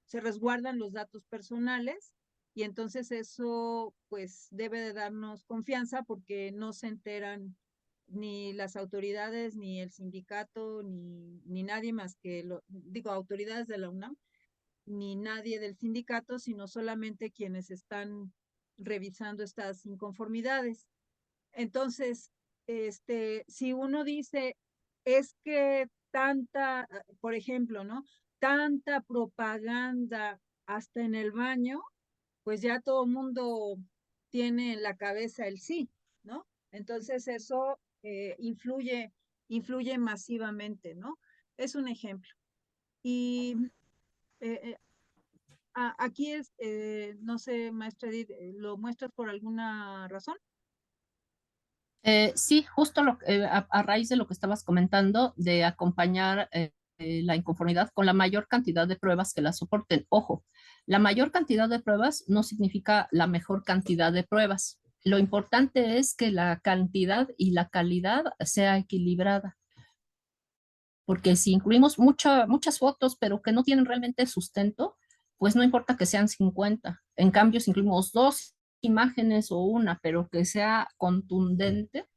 se resguardan los datos personales y entonces eso pues debe de darnos confianza porque no se enteran ni las autoridades, ni el sindicato, ni nadie más que, digo, autoridades de la UNAM, ni nadie del sindicato, sino solamente quienes están revisando estas inconformidades. Entonces, si uno dice, es que tanta, por ejemplo, ¿no? Tanta propaganda hasta en el baño, pues ya todo el mundo tiene en la cabeza el sí, ¿no? Entonces eso influye masivamente, ¿no? Es un ejemplo. Y eh, eh, aquí no sé, maestra Edith, ¿lo muestras por alguna razón? Sí, justo a raíz de lo que estabas comentando, de acompañar la inconformidad con la mayor cantidad de pruebas que la soporten. Ojo, la mayor cantidad de pruebas no significa la mejor cantidad de pruebas. Lo importante es que la cantidad y la calidad sea equilibrada, porque si incluimos muchas fotos, pero que no tienen realmente sustento, pues no importa que sean 50. En cambio, si incluimos dos imágenes o una, pero que sea contundente,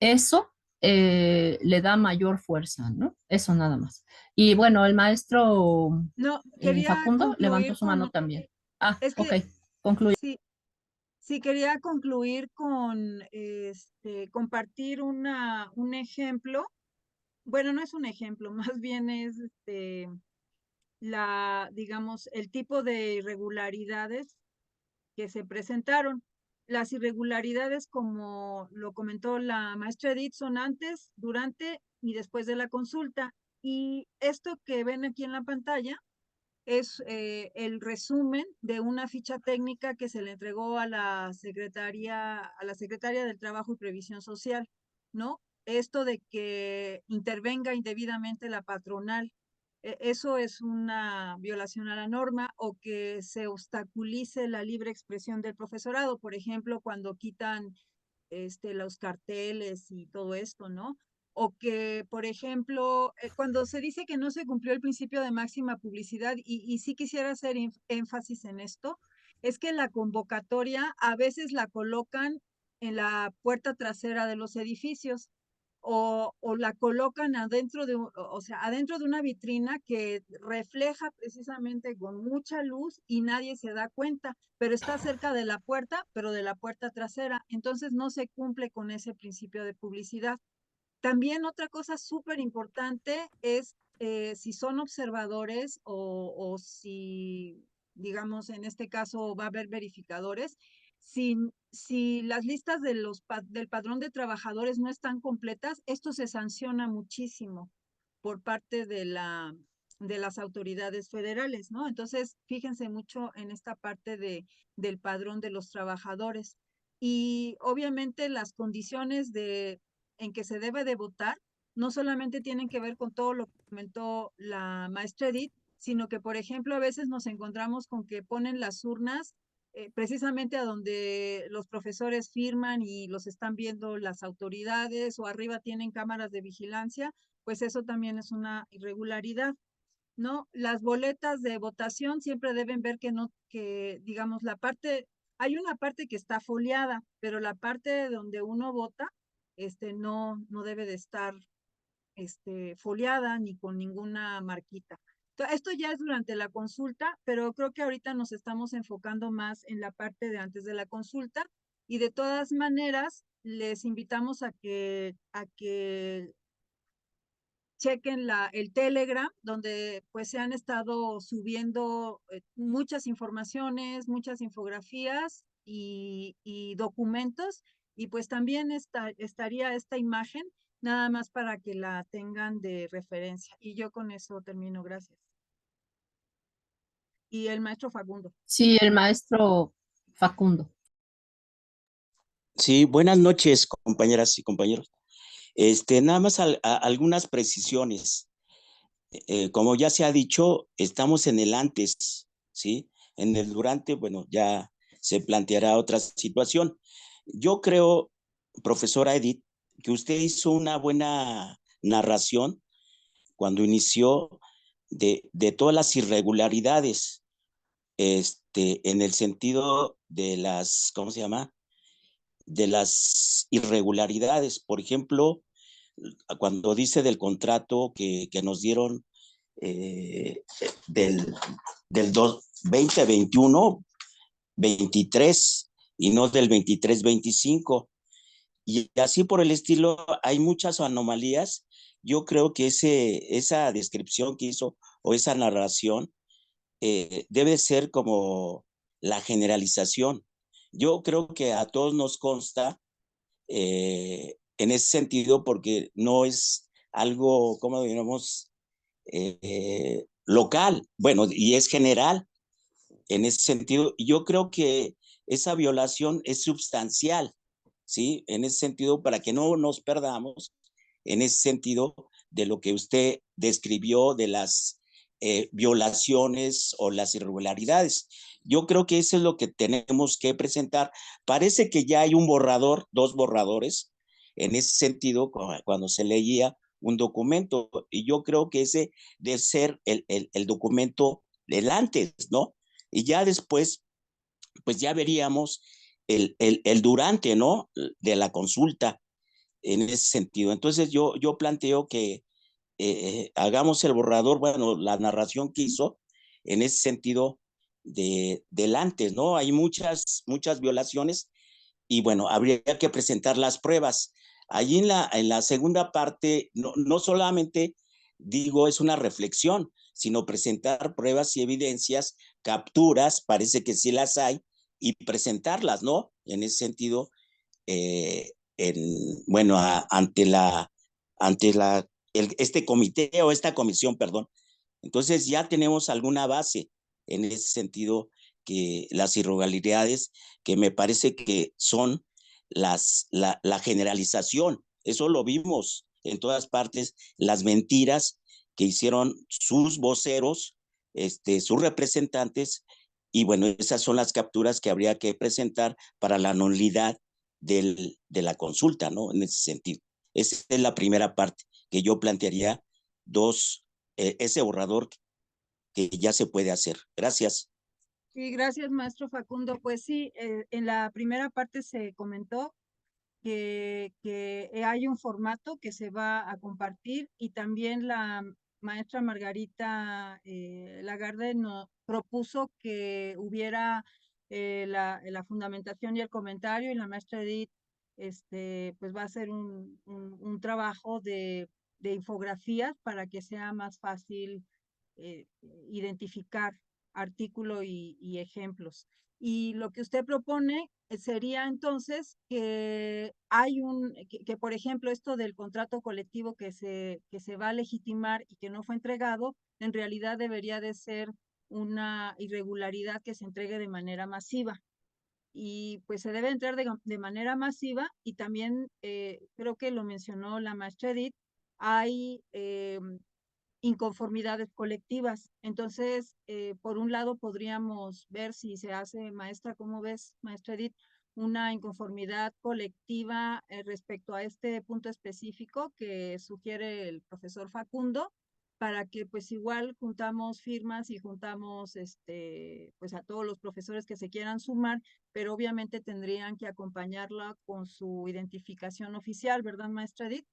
eso le da mayor fuerza, ¿no? Eso nada más. Y bueno, el maestro No, quería Facundo levantó concluir su mano con, también. Ah, es ok, que concluye. sí, sí quería concluir con compartir un ejemplo. Bueno, no es un ejemplo, más bien es digamos, el tipo de irregularidades que se presentaron. las irregularidades, como lo comentó la maestra Edith, son antes, durante y después de la consulta. Y esto que ven aquí en la pantalla es el resumen de una ficha técnica que se le entregó a la secretaria del Trabajo y Previsión Social, ¿no? Esto de que intervenga indebidamente la patronal, eso es una violación a la norma, o que se obstaculice la libre expresión del profesorado, por ejemplo, cuando quitan los carteles y todo esto, ¿no? O que, por ejemplo, cuando se dice que no se cumplió el principio de máxima publicidad, y sí quisiera hacer énfasis en esto, es que la convocatoria a veces la colocan en la puerta trasera de los edificios, o la colocan adentro de, o sea, adentro de una vitrina que refleja precisamente con mucha luz y nadie se da cuenta, pero está cerca de la puerta, pero de la puerta trasera. Entonces no se cumple con ese principio de publicidad. También otra cosa súper importante es si son observadores, o si, digamos, en este caso va a haber verificadores, si las listas de del padrón de trabajadores no están completas, esto se sanciona muchísimo por parte de las autoridades federales, ¿no? Entonces, fíjense mucho en esta parte del padrón de los trabajadores. Y obviamente las condiciones en que se debe de votar no solamente tienen que ver con todo lo que comentó la maestra Edith, sino que, por ejemplo, a veces nos encontramos con que ponen las urnas precisamente a donde los profesores firman y los están viendo las autoridades, o arriba tienen cámaras de vigilancia, pues eso también es una irregularidad, ¿no? Las boletas de votación siempre deben ver que no, que digamos hay una parte que está foliada, pero la parte donde uno vota, no debe de estar, foliada ni con ninguna marquita. Esto ya es durante la consulta, pero creo que ahorita nos estamos enfocando más en la parte de antes de la consulta, y de todas maneras les invitamos a que chequen el Telegram, donde pues se han estado subiendo muchas informaciones, muchas infografías y documentos, y pues también estaría esta imagen, nada más para que la tengan de referencia. Y yo con eso termino, gracias. Y el maestro Facundo. Sí, el maestro Facundo. Sí, buenas noches, compañeras y compañeros. Nada más algunas precisiones. Como ya se ha dicho, estamos en el antes, ¿sí? En el durante, bueno, ya se planteará otra situación. Yo creo, profesora Edith, que usted hizo una buena narración cuando inició de todas las irregularidades, en el sentido de las, ¿cómo se llama? De las irregularidades. Por ejemplo, cuando dice del contrato que nos dieron del 2021, 23 y no del 23-25. Y así por el estilo, hay muchas anomalías. Yo creo que esa descripción que hizo o esa narración debe ser como la generalización. Yo creo que a todos nos consta en ese sentido, porque no es algo, como diríamos, local, bueno, y es general en ese sentido. Yo creo que esa violación es sustancial, ¿sí? En ese sentido, para que no nos perdamos, en ese sentido de lo que usted describió de las violaciones o las irregularidades. Yo creo que eso es lo que tenemos que presentar. Parece que ya hay un borrador, dos borradores, en ese sentido, cuando se leía un documento, y yo creo que ese debe ser el documento del antes, ¿no? Y ya después, pues ya veríamos el durante, ¿no? De la consulta en ese sentido. Entonces yo planteo que hagamos el borrador, bueno, la narración que hizo en ese sentido del antes, ¿no? Hay muchas violaciones y bueno, habría que presentar las pruebas. Allí en la segunda parte, no solamente digo es una reflexión, sino presentar pruebas y evidencias, capturas, parece que sí las hay, y presentarlas, ¿no? en ese sentido, bueno, ante este comité o esta comisión, perdón. Entonces ya tenemos alguna base en ese sentido, que las irregularidades que me parece que son la generalización, eso lo vimos en todas partes, las mentiras que hicieron sus voceros, sus representantes, y bueno, esas son las capturas que habría que presentar para la nulidad de la consulta, ¿no? En ese sentido. Esa es la primera parte que yo plantearía, ese borrador que ya se puede hacer. Gracias. Sí, gracias, maestro Facundo. Pues sí, en la primera parte se comentó que hay un formato que se va a compartir, y también la maestra Margarita Lagarde nos propuso que hubiera la fundamentación y el comentario, y la maestra Edith pues va a hacer un trabajo de infografías para que sea más fácil identificar artículo y ejemplos. Y lo que usted propone sería entonces que por ejemplo, esto del contrato colectivo que se va a legitimar y que no fue entregado, en realidad debería de ser una irregularidad que se entregue de manera masiva. Y pues se debe entrar de manera masiva, y también creo que lo mencionó la maestra Edith, hay inconformidades colectivas. Entonces, por un lado podríamos ver si se hace, maestra, ¿cómo ves, maestra Edith? Una inconformidad colectiva respecto a este punto específico que sugiere el profesor Facundo, para que pues igual juntamos firmas y juntamos pues a todos los profesores que se quieran sumar, pero obviamente tendrían que acompañarla con su identificación oficial, ¿verdad, maestra Edith?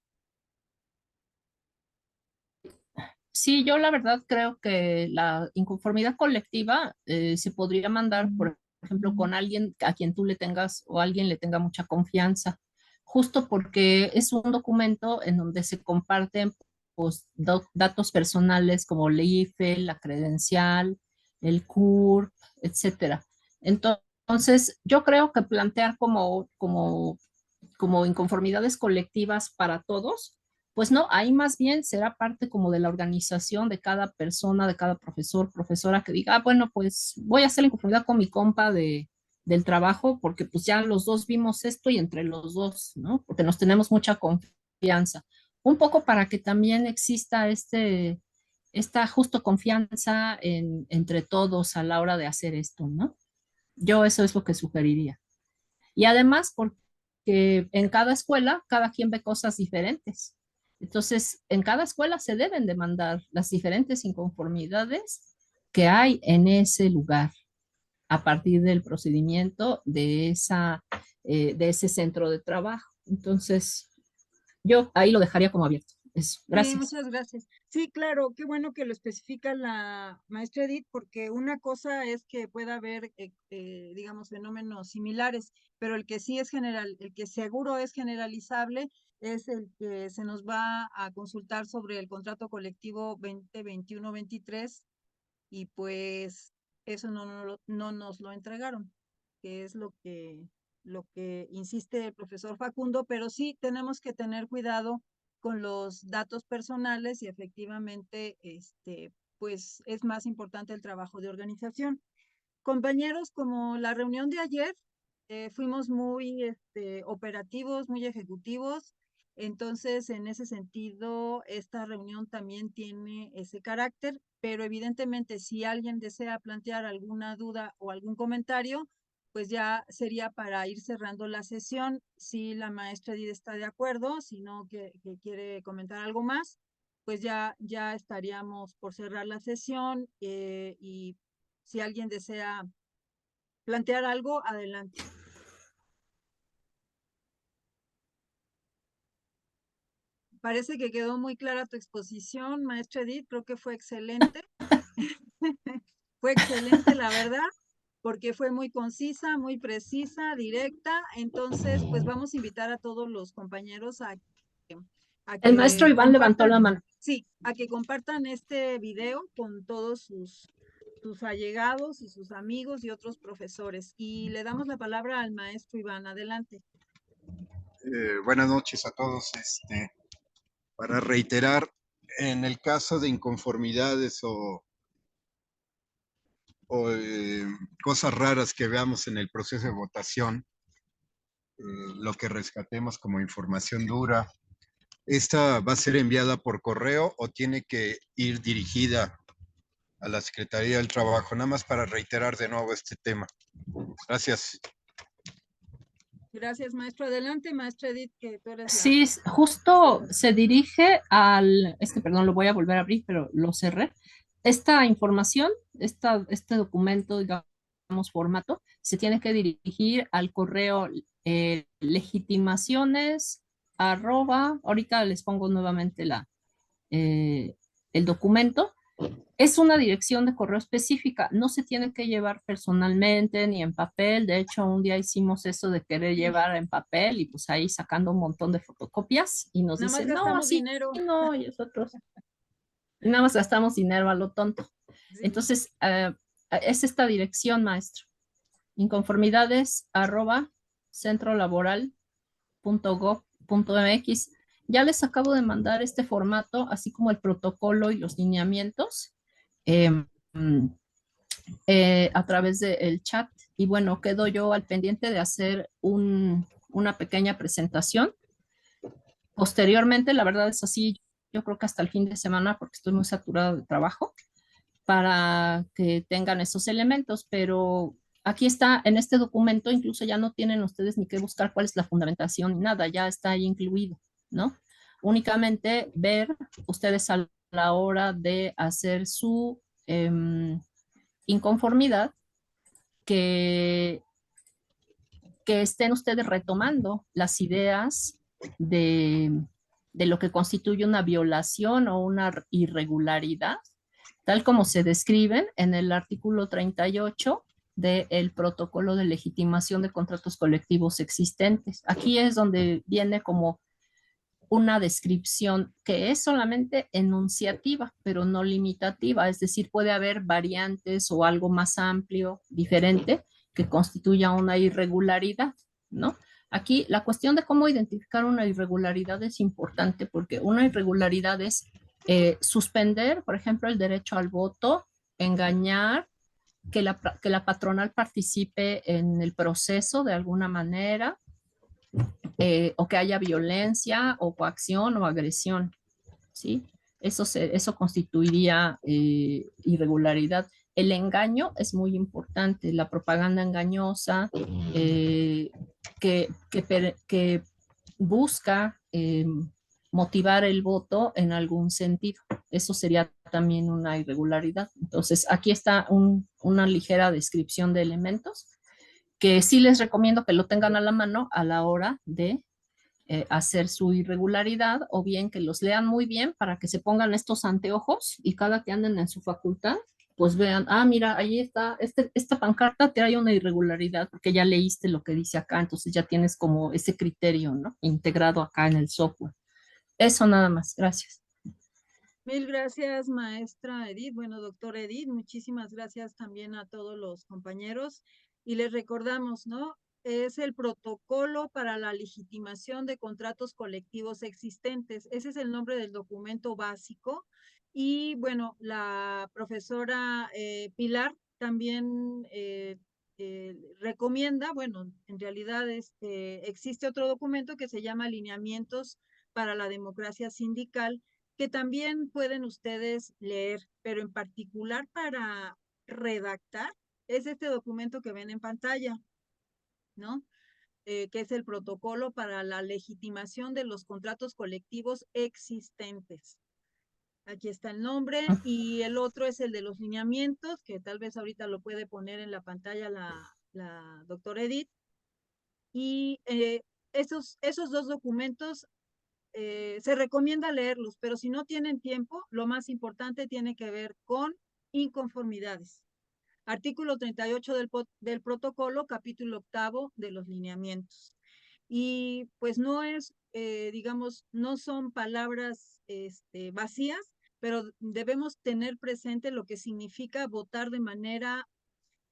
Sí, yo la verdad creo que la inconformidad colectiva se podría mandar, por ejemplo, con alguien a quien tú le tengas o alguien le tenga mucha confianza, justo porque es un documento en donde se comparten pues, datos personales como el IFE, la credencial, el CURP, etcétera. Entonces, yo creo que plantear como inconformidades colectivas para todos, pues no, ahí más bien será parte como de la organización de cada persona, de cada profesor, profesora que diga, bueno, pues voy a hacer la inconformidad con mi compa del trabajo porque pues ya los dos vimos esto y entre los dos, ¿no? Porque nos tenemos mucha confianza. Un poco para que también exista esta justo confianza entre todos a la hora de hacer esto, ¿no? Yo eso es lo que sugeriría. Y además porque en cada escuela cada quien ve cosas diferentes. Entonces, en cada escuela se deben demandar las diferentes inconformidades que hay en ese lugar a partir del procedimiento de ese centro de trabajo. Entonces, yo ahí lo dejaría como abierto. Eso. Sí, Gracias. muchas gracias. Sí, claro, qué bueno que lo especifica la maestra Edith, porque una cosa es que pueda haber, digamos, fenómenos similares, pero el que sí es general, el que seguro es generalizable, es el que se nos va a consultar sobre el contrato colectivo 2021-23, y pues eso no nos lo entregaron, que es lo que insiste el profesor Facundo, pero sí tenemos que tener cuidado con los datos personales, y efectivamente, pues es más importante el trabajo de organización. Compañeros, como la reunión de ayer, fuimos muy operativos, muy ejecutivos. Entonces, en ese sentido, esta reunión también tiene ese carácter, pero evidentemente si alguien desea plantear alguna duda o algún comentario, pues ya sería para ir cerrando la sesión. Si la maestra Edith está de acuerdo, si no que quiere comentar algo más, pues ya estaríamos por cerrar la sesión, y si alguien desea plantear algo, adelante. Parece que quedó muy clara tu exposición, maestra Edith, creo que fue excelente. Fue excelente, la verdad, porque fue muy concisa, muy precisa, directa. Entonces, pues vamos a invitar a todos los compañeros a El maestro que Iván levantó compartan, la mano. sí, a que compartan este video con todos sus sus allegados y sus amigos y otros profesores. Y le damos la palabra al maestro Iván. Adelante. Buenas noches a todos. Para reiterar, en el caso de inconformidades o cosas raras que veamos en el proceso de votación, lo que rescatemos como información dura, ¿esta va a ser enviada por correo o tiene que ir dirigida a la Secretaría del Trabajo? Nada más para reiterar de nuevo este tema. Gracias. Gracias, maestro. Adelante, maestra Edith, que tú eres la... Sí, justo se dirige al, perdón, lo voy a volver a abrir, pero lo cerré. Esta información, este documento, digamos, formato, se tiene que dirigir al correo legitimaciones ahorita les pongo nuevamente el documento. Es una dirección de correo específica, no se tiene que llevar personalmente ni en papel. De hecho, un día hicimos eso de querer llevar en papel y pues ahí sacando un montón de fotocopias y nos Nada más dicen, no, gastamos así dinero. no, y nosotros nada más gastamos dinero a lo tonto. Sí. Entonces, es esta dirección, maestro. Inconformidades @centrolaboral.gov.mx. Ya les acabo de mandar este formato, así como el protocolo y los lineamientos a través del chat. Y bueno, quedo yo al pendiente de hacer una pequeña presentación. Posteriormente, la verdad es así, yo creo que hasta el fin de semana, porque estoy muy saturada de trabajo, para que tengan esos elementos, pero aquí está, en este documento, incluso ya no tienen ustedes ni que buscar cuál es la fundamentación ni nada, ya está ahí incluido, ¿no? Únicamente ver ustedes a la hora de hacer su inconformidad, que estén ustedes retomando las ideas de lo que constituye una violación o una irregularidad, tal como se describen en el artículo 38 del protocolo de legitimación de contratos colectivos existentes. Aquí es donde viene como una descripción que es solamente enunciativa, pero no limitativa, es decir, puede haber variantes o algo más amplio, diferente, que constituya una irregularidad, ¿no? Aquí la cuestión de cómo identificar una irregularidad es importante porque una irregularidad es suspender, por ejemplo, el derecho al voto, engañar, que la patronal participe en el proceso de alguna manera, o que haya violencia o coacción o agresión, ¿sí? Eso constituiría irregularidad. El engaño es muy importante, la propaganda engañosa que busca motivar el voto en algún sentido. Eso sería también una irregularidad. Entonces, aquí está una ligera descripción de elementos que sí les recomiendo que lo tengan a la mano a la hora de hacer su irregularidad, o bien que los lean muy bien para que se pongan estos anteojos y cada que anden en su facultad, pues vean, mira, ahí está, esta pancarta te hay una irregularidad porque ya leíste lo que dice acá, entonces ya tienes como ese criterio, ¿no? Integrado acá en el software. Eso nada más, gracias. Mil gracias, maestra Edith. Bueno, doctor Edith, muchísimas gracias también a todos los compañeros. Y les recordamos, ¿no? Es el protocolo para la legitimación de contratos colectivos existentes. Ese es el nombre del documento básico. Y bueno, la profesora Pilar también recomienda, bueno, en realidad existe otro documento que se llama Lineamientos para la Democracia Sindical, que también pueden ustedes leer, pero en particular para redactar, es este documento que ven en pantalla, ¿no? Que es el protocolo para la legitimación de los contratos colectivos existentes. Aquí está el nombre, y el otro es el de los lineamientos, que tal vez ahorita lo puede poner en la pantalla la doctora Edith. Y esos dos documentos se recomienda leerlos, pero si no tienen tiempo, lo más importante tiene que ver con inconformidades. Artículo 38 del protocolo, capítulo 8 de los lineamientos. Y pues no es, digamos, no son palabras vacías, pero debemos tener presente lo que significa votar de manera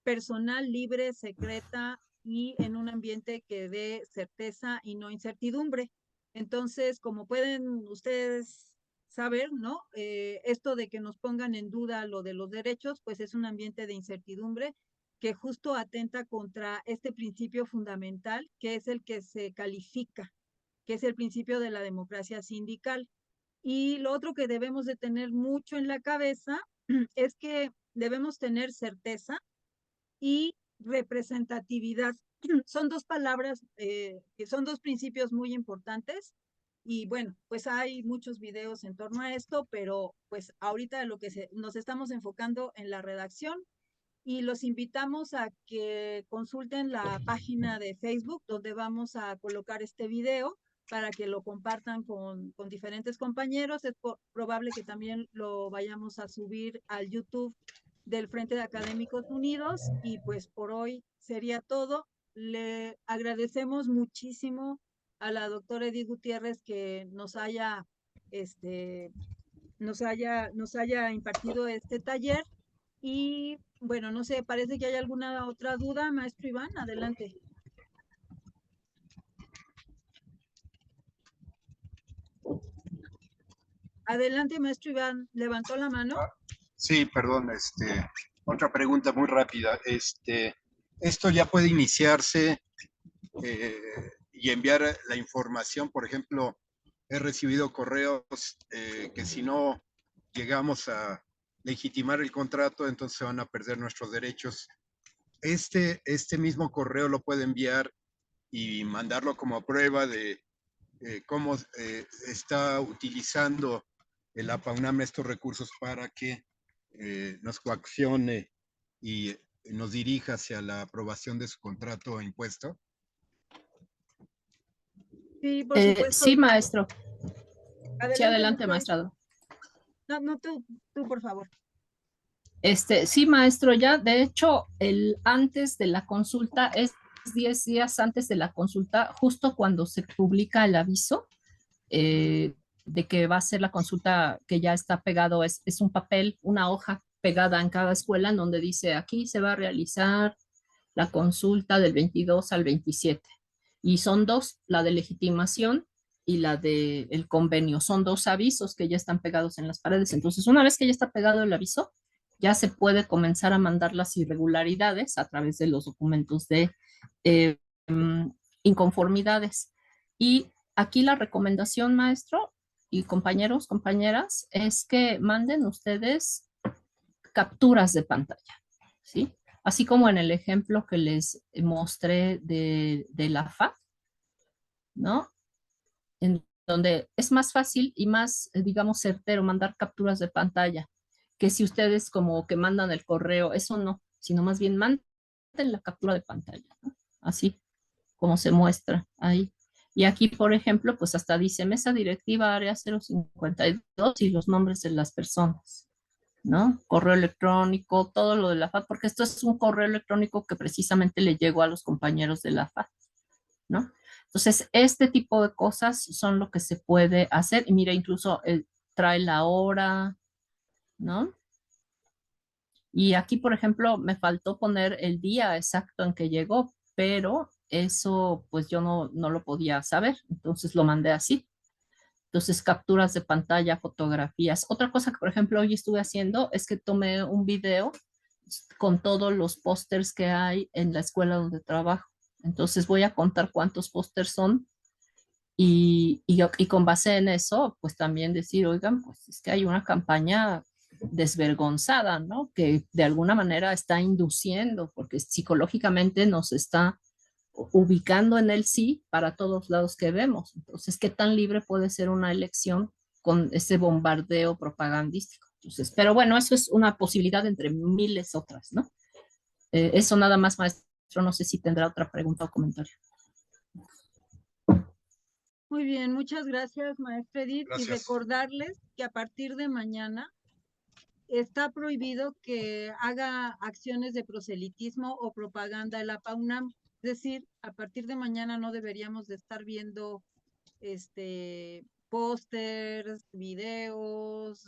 personal, libre, secreta y en un ambiente que dé certeza y no incertidumbre. Entonces, como pueden ustedes saber, ¿no? Esto de que nos pongan en duda lo de los derechos, pues es un ambiente de incertidumbre que justo atenta contra este principio fundamental, que es el que se califica, que es el principio de la democracia sindical. Y lo otro que debemos de tener mucho en la cabeza es que debemos tener certeza y representatividad. Son dos palabras, que son dos principios muy importantes. Y bueno, pues hay muchos videos en torno a esto, pero pues ahorita lo que nos estamos enfocando en la redacción y los invitamos a que consulten la página de Facebook donde vamos a colocar este video para que lo compartan con diferentes compañeros. Es probable que también lo vayamos a subir al YouTube del Frente de Académicos Unidos y pues por hoy sería todo. Le agradecemos muchísimo a la doctora Edith Gutiérrez que nos haya impartido este taller y bueno, no sé, parece que hay alguna otra duda, maestro Iván, adelante. Adelante, maestro Iván, levantó la mano. Sí, perdón, otra pregunta muy rápida. Esto ya puede iniciarse y enviar la información. Por ejemplo, he recibido correos que si no llegamos a legitimar el contrato, entonces se van a perder nuestros derechos. Este mismo correo lo puede enviar y mandarlo como prueba de cómo está utilizando el APAUNAM estos recursos para que nos coaccione y nos dirija hacia la aprobación de su contrato e impuesto. Sí, por supuesto. Sí, maestro. Adelante, Sí, adelante, maestrado. No, tú, por favor. Sí, maestro, ya de hecho, antes de la consulta, es 10 días antes de la consulta, justo cuando se publica el aviso de que va a ser la consulta, que ya está pegado, es un papel, una hoja pegada en cada escuela en donde dice aquí se va a realizar la consulta del 22 al 27. Y son dos, la de legitimación y la del convenio. Son dos avisos que ya están pegados en las paredes. Entonces, una vez que ya está pegado el aviso, ya se puede comenzar a mandar las irregularidades a través de los documentos de inconformidades. Y aquí la recomendación, maestro y compañeros, compañeras, es que manden ustedes capturas de pantalla, ¿sí? Así como en el ejemplo que les mostré de la FAD, ¿no? En donde es más fácil y más, digamos, certero mandar capturas de pantalla que si ustedes como que mandan el correo, eso no, sino más bien manden la captura de pantalla, ¿no? Así como se muestra ahí. Y aquí, por ejemplo, pues hasta dice mesa directiva área 052 y los nombres de las personas, ¿no? Correo electrónico, todo lo de la FAD, porque esto es un correo electrónico que precisamente le llegó a los compañeros de la FAD, ¿no? Entonces, este tipo de cosas son lo que se puede hacer. Y mira, incluso trae la hora, ¿no? Y aquí, por ejemplo, me faltó poner el día exacto en que llegó, pero eso pues yo no lo podía saber, entonces lo mandé así. Entonces, capturas de pantalla, fotografías. Otra cosa que, por ejemplo, hoy estuve haciendo es que tomé un video con todos los pósters que hay en la escuela donde trabajo. Entonces, voy a contar cuántos pósters son y con base en eso, pues también decir, oigan, pues es que hay una campaña desvergonzada, ¿no? Que de alguna manera está induciendo, porque psicológicamente nos está ubicando en el sí para todos lados que vemos. Entonces, ¿qué tan libre puede ser una elección con ese bombardeo propagandístico? Entonces, pero bueno, eso es una posibilidad entre miles otras, ¿no? Eso nada más, maestro, no sé si tendrá otra pregunta o comentario. Muy bien, muchas gracias, maestra Edith. Gracias. Y recordarles que a partir de mañana está prohibido que haga acciones de proselitismo o propaganda en la PAUNAM. Es decir, a partir de mañana no deberíamos de estar viendo pósters, videos,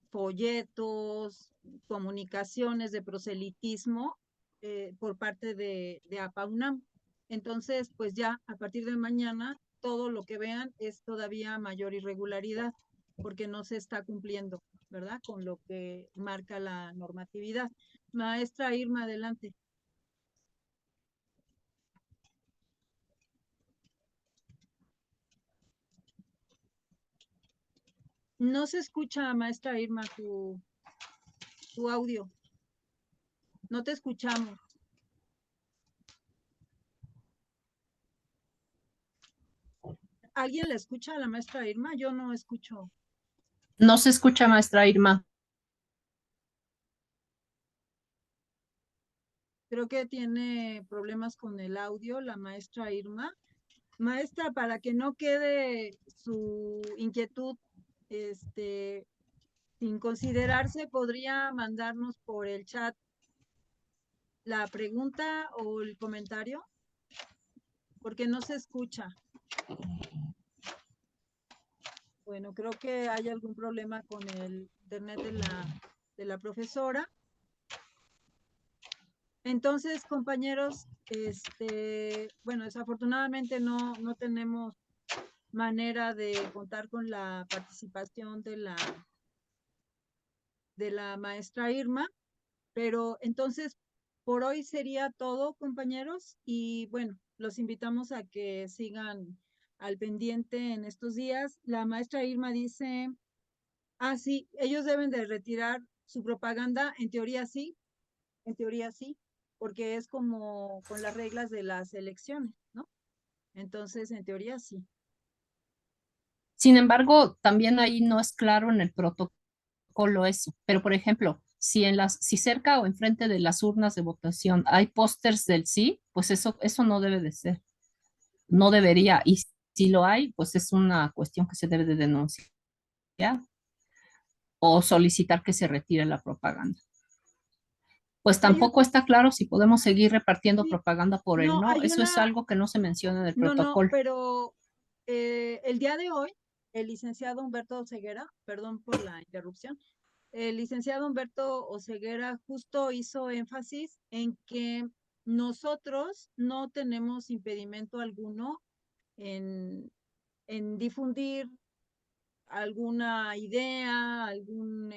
folletos, comunicaciones de proselitismo por parte de APAUNAM. Entonces, pues ya a partir de mañana, todo lo que vean es todavía mayor irregularidad, porque no se está cumpliendo, ¿verdad? Con lo que marca la normatividad. Maestra Irma, adelante. No se escucha, maestra Irma, tu audio. No te escuchamos. ¿Alguien le escucha a la maestra Irma? Yo no escucho. No se escucha, maestra Irma. Creo que tiene problemas con el audio la maestra Irma. Maestra, para que no quede su inquietud sin considerarse, ¿podría mandarnos por el chat la pregunta o el comentario? Porque no se escucha. Bueno, creo que hay algún problema con el internet de la profesora. Entonces, compañeros, bueno, desafortunadamente no tenemos manera de contar con la participación de la maestra Irma, pero entonces por hoy sería todo, compañeros, y bueno, los invitamos a que sigan al pendiente en estos días. La maestra Irma dice, sí, ellos deben de retirar su propaganda, en teoría sí, porque es como con las reglas de las elecciones, ¿no? Entonces, en teoría sí. Sin embargo, también ahí no es claro en el protocolo eso. Pero, por ejemplo, si cerca o enfrente de las urnas de votación hay pósters del sí, pues eso no debe de ser. No debería. Y si lo hay, pues es una cuestión que se debe de denunciar o solicitar que se retire la propaganda. Pues tampoco está claro si podemos seguir repartiendo propaganda por el no. Eso es algo que no se menciona en el protocolo. Pero el día de hoy, el licenciado Humberto Oseguera, perdón por la interrupción, el licenciado Humberto Oseguera justo hizo énfasis en que nosotros no tenemos impedimento alguno en difundir alguna idea, algún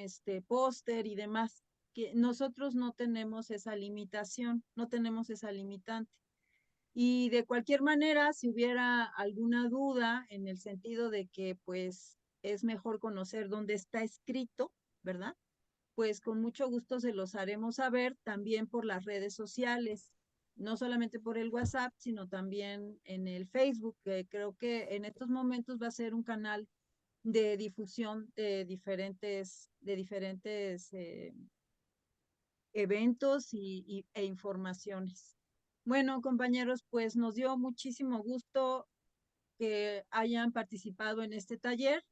póster y demás, que nosotros no tenemos esa limitación, no tenemos esa limitante. Y de cualquier manera, si hubiera alguna duda en el sentido de que pues es mejor conocer dónde está escrito, ¿verdad? Pues con mucho gusto se los haremos saber también por las redes sociales, no solamente por el WhatsApp, sino también en el Facebook, que creo que en estos momentos va a ser un canal de difusión de diferentes eventos e informaciones. Bueno, compañeros, pues nos dio muchísimo gusto que hayan participado en este taller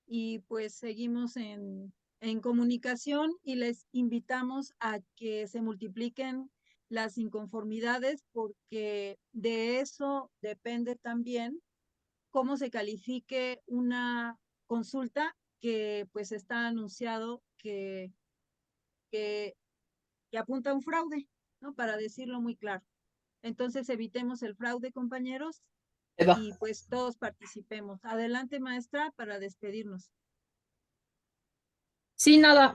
y pues seguimos en comunicación y les invitamos a que se multipliquen las inconformidades porque de eso depende también cómo se califique una consulta que pues está anunciado que, que apunta a un fraude, ¿no? Para decirlo muy claro. Entonces evitemos el fraude, compañeros, y pues todos participemos. Adelante, maestra, para despedirnos. Sí, nada,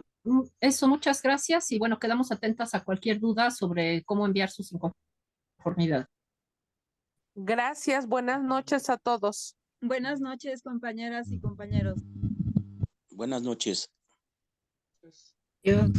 eso, muchas gracias y bueno, quedamos atentas a cualquier duda sobre cómo enviar sus inconformidades. Gracias, buenas noches a todos. Buenas noches, compañeras y compañeros. Buenas noches. Adiós.